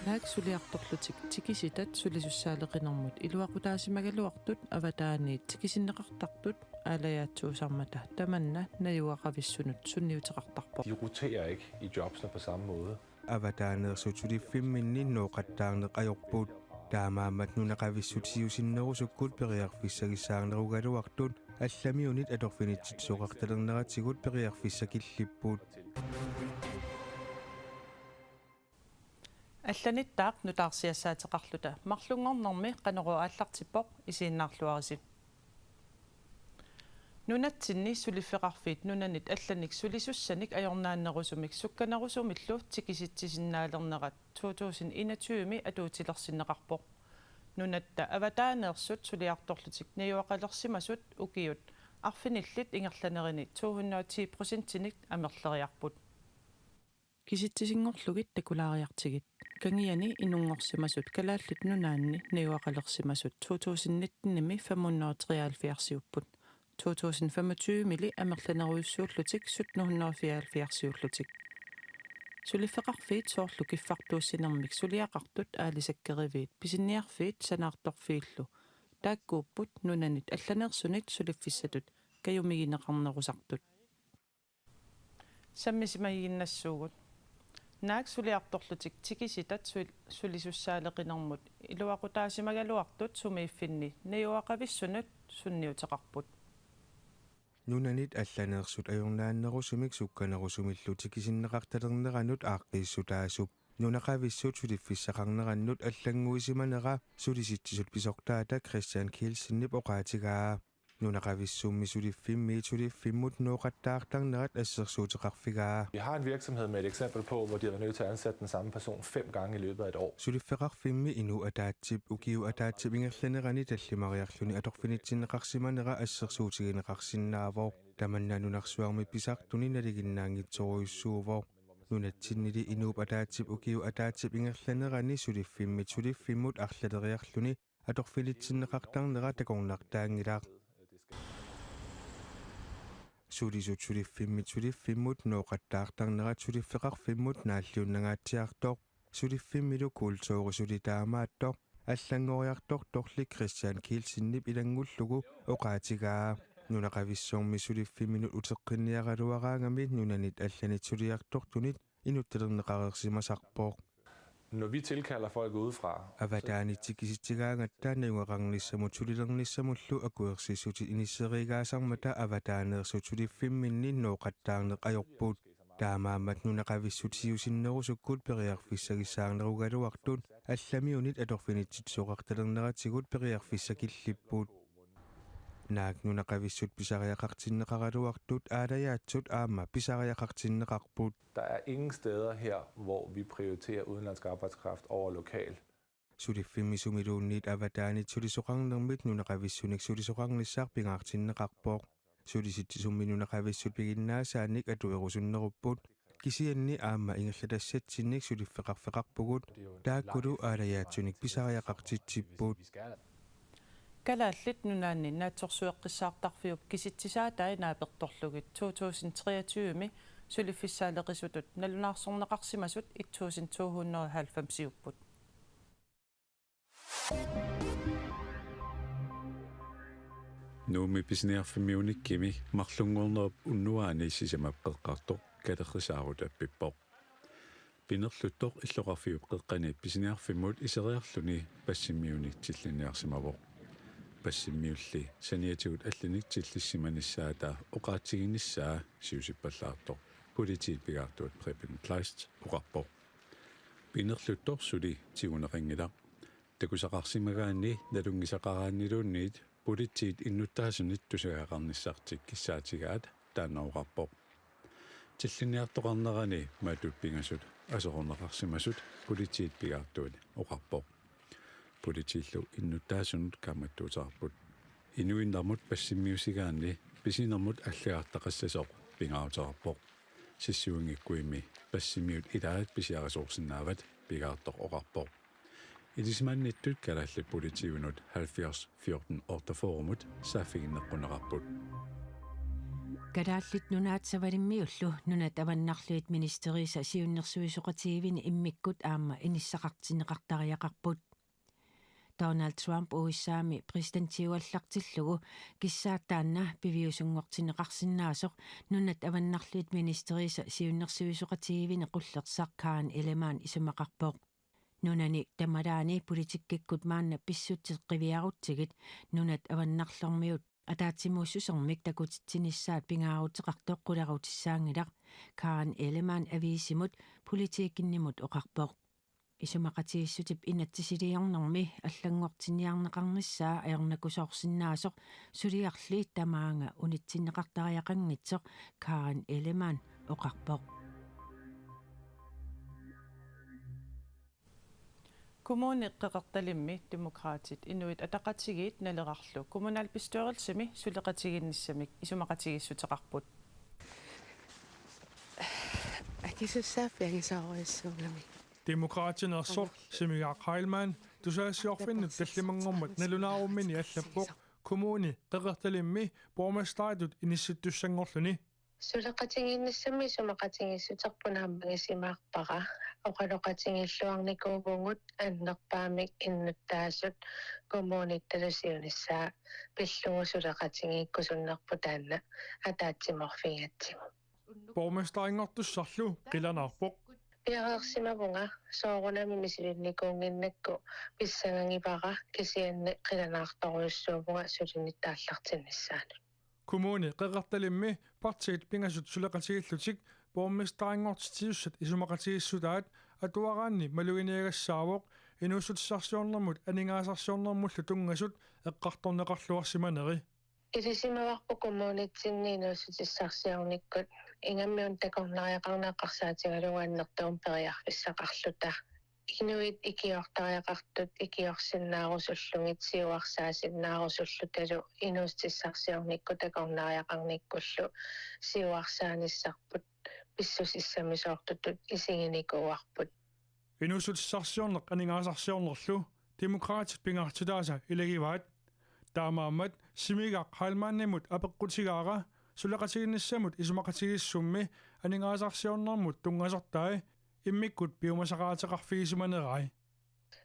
Naak suliartorlutik tikisitat sulisussaalerqinermut iluaqutaasimaгаluartut avataaniit tikisinneqartartut aalayaatsuusarmata tamanna najuaqavissunut sunniuteqartarpo. De roterer ikke i jobsene på samme måde. Avataanерсутулиффимминни ноқаттаарнеқajorput таамаамат нунақависсутиусиннерусуккут периарфиссагиссаарнеругалуартут алламиунит аторфинитсит соқарталернератигут периарфиссакиллиппут Алланиттаақ нутаарсиассаатеқарлута марлунгорнэрми қанеруааллартиппоқ исииннаарлуарисит нунатсинни сулиффеқарфиит нунанит алланик сулисуссаник ajornaannerusumik sukkanerusumillu tikisitsisinnaалернерат 2021ми атуутилерсиннеқарпоқ нунатта аватааneersut сулиарторлутик наюақалерсимасут укиут арфиниллит ингерланерини 210%-ник амерлериарпут киситсисингорлугит такулаариартигит кангиани инунгорсимасут калааллит нунаанни наюақалерсимасут 2019ми 573-сиуппут 2025 мили амерланеруйуссууллутик 1774-сиуллутик сулиффеқарфиит соорлу киффартууссинермик сулиақартут аалисаккеривиит писинниарфиит санаарторфииллу тааккууппут нунанит алланерсунит сулиффиссатут каюмигинеқарнерусартут саммисимагиннассуугут наак сулиарторлутик тикиситат сулисуссаалеқинермут илуақутаасимагалуартут сумииффинни наюақависсунут сунниутеқарпут нунанит алланерсут ajornaannerusumik sukkanerusumillu tikisinnеқарталернеранут ааққииссутаасуп нунақависсут сулиффиссақарнерannут аллангуисиманера сулиситсисут писортаата Christian Kielsinniп оқаатигаа нунақависсуумми сулиффиммут ноқаттаартарнерат ассерсуутеқарфигаа. Vi har en virksomhed med et eksempel på, hvor de har været nødt til at ansætte den samme person 5 gange i løbet af et år. Сулиффеқарфимми ину атаатсип укиу атаатсип ингерланерани таллимариарлуни аторфинитсиннеқарсиманера ассерсуутигинеқарсинаавоо таманнанунарсуарми писартуни налигиннаангитсоруйуссуувоо нунатсиннили инууп атаатсип укиу атаатсип ингерланерани сулиффиммут арлалериарлуни аторфинитсиннеқартарнера такорнартаангилаа сулиффиммут ноқаттаартарнерат сулиффеқарфиммут нааллиуннагаатсиартоқ сулиффиммилу култоорисулитаамааттоқ аллангориартоқ торлик Christian Kielsinniп илангуллугу оқаатигаа нунақависсуумми сулиффимминут утеққинниаралуараангамит нунанит алланит сулиартортунит инуттелернеқарерсимасарпоқ Når vi tilkalder folk udefra, аватаани тикиситсигаангаттаа наюақарнissamut сулилернissamуллу акуерсиссути иниссеригаасармата аватаанерсут сулиффимминни ноқаттаарнеқajorput таамаамат нунақависсутиусиннерусуккут периарфиссагиссаарнеругалуартут алламиунит аторфинитсит соқарталернератигут периарфиссакиллиппут наак нунақависсут писариақартиннеқаралуартут аалаяатсут аама писариақартиннеқарпут. Der er ingen steder her, hvor vi prioriterer udenlandsk arbejdskraft over lokal. Сулиффимми сумилуунниит аватаанит сулисоқарнермит нунақависсуник сулисоқарнissaar пингаартиннеқарпоқ сулиситси сумми нунақависсут пигиннаасааник атуерусуннеруппут кисианни аама ингерлатассатсинник сулиффеқарфеқарпугут тааккулу аалаяатсуник писариақартитсиппут калааллит нунаанни наатсорсуэққиссаартарфиуп киситсисаатаа нааперторлугит 2023ми сулиффиссаалеқисутут налунаарсорнеқарсимасут 1290-сиуппут нууми писниарфимиуниккими марлунгорнеруп уннуаани сисамаппеққартоқ калеррисаарут аппиппоқ пинерлуттоқ иллоқарфиуп қеққани писниарфиммут исериарлуни пассиммиуниктиллиниарсимавоқ пассиммиулли саниатигут алланик тиллиссиманиссаата оқаатсигинниссаа сиусиппаллаартоқ политит пигаартуат препен клайст оқарпоқ пинерлуттоқ сули тигунеқингила такусақарсимагаани налунгисақарааннилуунниит политит иннуттаасунит тусагаақарниссартик киссаатигаат таанаоқарпоқ тиллиниартоқарнерани маатут пингасут асорнеқарсимасут политит пигаартуат оқарпоқ политиллу иннуттаасунут каматтуутаарпут инуиннармут пассиммиусигаанни писинермут аллагартақассасоқ пингаутаарпоқ сиссуингиккуими пассимиут илаат писиарисуурсинаават пигаартоқ оқарпоқ идисманниттут калаалли политиунут 70 14 84мут саафигиннеққунеқарпут Kadaallit nunaatsavalиммиуллу нунат аваннарлуит министериса сиуннэрсуисоқатигивини иммиккут аама иниссақартинеқартариақарпут Donald Trump уиссаами президентиуаллартиллугу киссааттаанна пивиусунгортинеқарсинаасоқ нунат аваннарлуит министериса сиуннэрсуисоқатигивини қуллерсақ Каан Элеман исумақарпоқ нунани тамалаани политиккиккут маанна писсутсеққивиарутсигит нунат аваннарлэрмиут атаатсимууссусермик такутитсиниссаат пингаарутеқартоқ қуларутиссаангилақ Каан Элеман авиисимут политиккиннимут оқарпоқ исумақатигиссутип инатсисилиорнэрми аллангортиниарнеқарниссаа аернакусоорсинаасоқ сулиарли тамаанга унитсиннеқартариақангитсоқ Каан Элеман оқарпоқ Kommune qeqertalimmi demokraatit inuit ataqatigiit nalerarlu kommunalbestørelsemi suleqatiginnissamik isumaqatigissutеqarput акисуссааффиагисааруиссуугами Demokraatinarsor Simigaaq Heilmann tusaassiorfinnut tallimangormat nalunaarummini allappoq kommuni qeqertalimmi borgmesteraatut inissuttussangorluni сулеқатингинниссами сумақатингиссутерпунааммагисимаарпара оқалоқатингиллуарникуувгут аннерпаамик иннуттаасут коммунитталусиунissaa пиллугу сулеқатингиккусуннерпу таанна атаатсиморфигатсигу borgmesteringortussarlu qilanarpoq пиареерсимавунга соорунами мисилинникуунгиннакку писсагангипара кисианне қиланаарторуйуссуувнга сулиниттааллартиннissaanu kommuni qeqertalimmi partiit pingasut suleqatigillutik borgmesteringortitiussat isumaqatigissutaat atuaraanni malugineegassaawoq inuussutissarsiornermut aningaasarsiornermullu tungasut eqqartorneqarluarsimaneri илисимаварпу коммунитсинниинуссутиссарсиорниккут ингаммиун такорнариақарнааққарсаатигалугааннэртуум периарфиссақарлута инуит икиортариақартут икиорсиннаарусуллугит сиуарсаасиннаарусуллуталу инуустиссарсиорникку такорнариақарниккуллу сиуарсааниссарпут писсусиссамисоортутут исигиникууарпут inuussutissarsiorneq aningaasarsiornerlu demokraatit pingaartutaasa ilegivаат таамаамат Simigaaq Heilmannimut апеққутигаара сулеқатигинниссамут исумақатигиссумми анигаасарсиорнэрмут тунгасартаа иммиккут пиумасақаатеқарфигисуманерай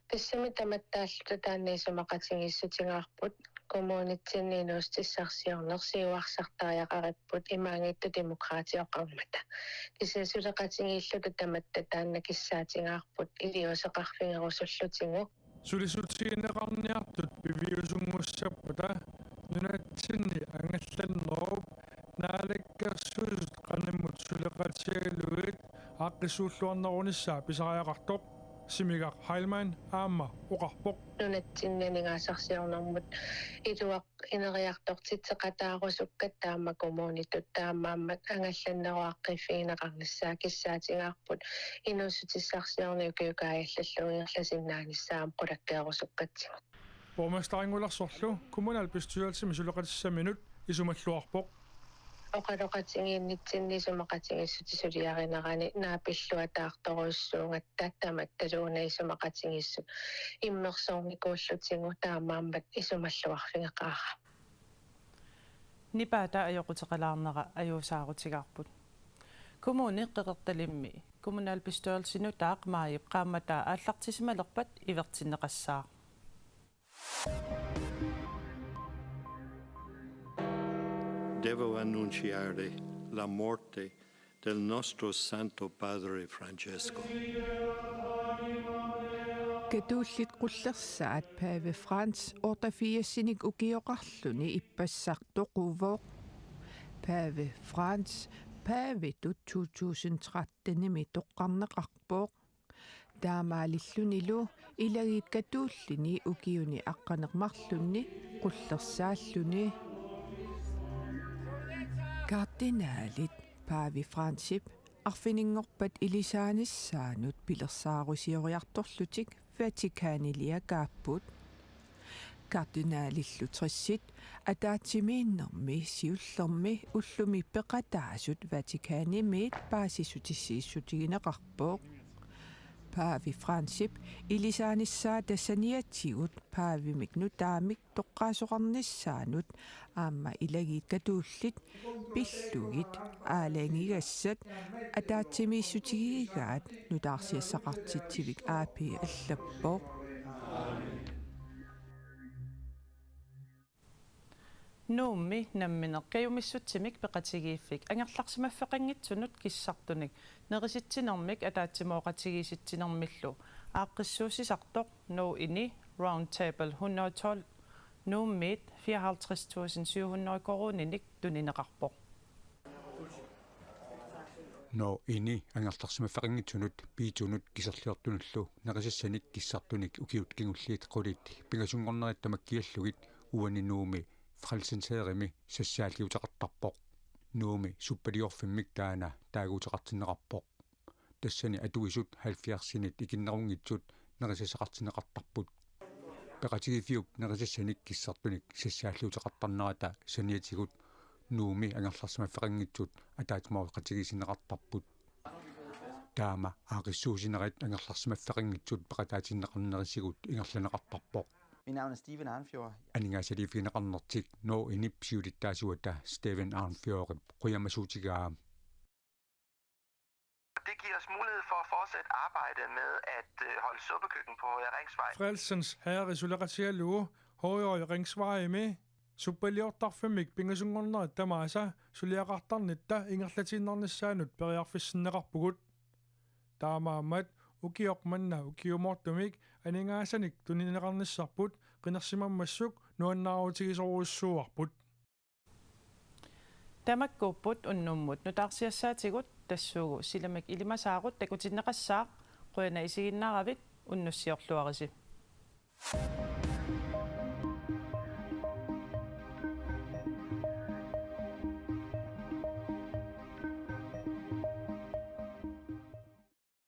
писсами таматтааллута таанни исумақатигиссутингаарпут коммунитсинниинуустиссарсиорнерсиуарсартариақариппут имаангитту демократиоқармата кисиасулеқатигииллута таматта таанна киссаатингаарпут илиусеқарфигерусуллутингу сулисутсигинеқарниартут пивиусунгуссаппута нунатсинни ангалланнеруп наалаккерсуусут қанаммут сулеқатигалугит ааққиссууллуарнерунissaа писариақартоқ Simigaaq Heilmann аама оқарпоқ нунатсиннанигаасарсиорнэрмут илуақ инериартортитсеқатаарусуккат таама коммунитут таамааммат ангалланнеруаққиффигинеқарниссаа киссаатингаарпут инуссутиссарсиорникуукааяллаллугиерласиннааниссаам қулаккеерусуккатсигут borgmesteringullersorlu kommunalbestyrelsemi suleqatissamminut исумаллуарпоқ оқалоқатингииннитсинни сумақатингиссутисулиаринерани наапиллуатаарторуйуссуунгат таттамат талууна исумақатингиссут иммерсоорникууллутингу таамааммат исумаллуарфигеқаара нипаата ajоқутеқалаарнера аюусаарутигарпут kommuni qeqertalimmi kommunalbestørelsinu taaqmaayip qaammataa ааллартисималерпат ивертиннеқассаа Devo annunciare la morte del nostro Santo Padre Francesco. Katullit qullersaat Pave Frans ortafiassinik ukioqarluni ippassartoquvoq Pave Frans Pavitut 2013-nimi toqqarneqarpoq таамаалиллуниlu илагит катууллини укиуни аққанермарлунни qullersaalluni кардиналит Пави Франсип арфинингорпат илисааниссаанут пилерсаарусиориарторлутик Ватиканилиакааппут кардиналиллу триссит атаатсимииннэрми сиуллерми уллуми пеқатаасут Ватиканимиит паасисутиссииссутигинеқарпоқ paavi Fransip ilisaanissaa tassaniatsigut paavimik nutaamik toqqaasoqarnissaanut aamma ilagiit katuullit pillugit aaleengigassat ataatsimiissutigigaat nutaarsiassaqartitsivik aapi allappoq nuummi nammineqqayumissutsimik peqatigiiffik angerlarsimaffeqanngitsunut kissartunik nerisittinermik ataatsimoqatigisittinermillu aaqqissuusisartoq nuu ini round table 112 nuummiit 54.700 koruninik tunineqarpoq no ini angerlarsimaffeqanngitsunut piitunut kiserliortunullu nerisissanik kissartunik ukiut kingulliit qulit pingasungornerittamakkiallugit uani nuumi frelsenseerimi sassaalliutaqartarpoq nuumi suppaliorfimmik taana taaguutaqartinneqarpoq tassani atuisut 70-sinit ikinnerungitsut nerisasaqartineqartarput peqatigifiuk nerisassanik kissartunik sassaalliutaqartarnerata saniatigut nuumi angerlarsimaffeqanngitsut ataatimoqatigisinneqartarput taama aaqissuusinerit angerlarsimaffeqanngitsut peqataatinneqarnerissigut ingerlaneqartarpoq. Mit navn er Steven Arnfjord. Aningaasaliifineqarnertik no inipsiulittaasuata Steven Arnfjord quyamasuutigaam. Det giver os mulighed for at fortsætte arbejdet med at holde suppekøkken på Ringsvej. Frelsens herre suleratialuu Højre Ringsvej med suppaliortarfimik pingasungornerit tamaasa suliaqartarnitta ingerlatinnernissaanut periarfissinneqarpugut taamaamat ukiormanna ukiumortumik aningaasanik tunineqarnissarput qinersimammassuk nuannaaruutigisoruussuuarput tamakkuupput unnummut nutaarsiassaatigut tassuugu silamik ilimasaaqut takutinneqassaaq quyana isiginnaravit unnussiorluarisi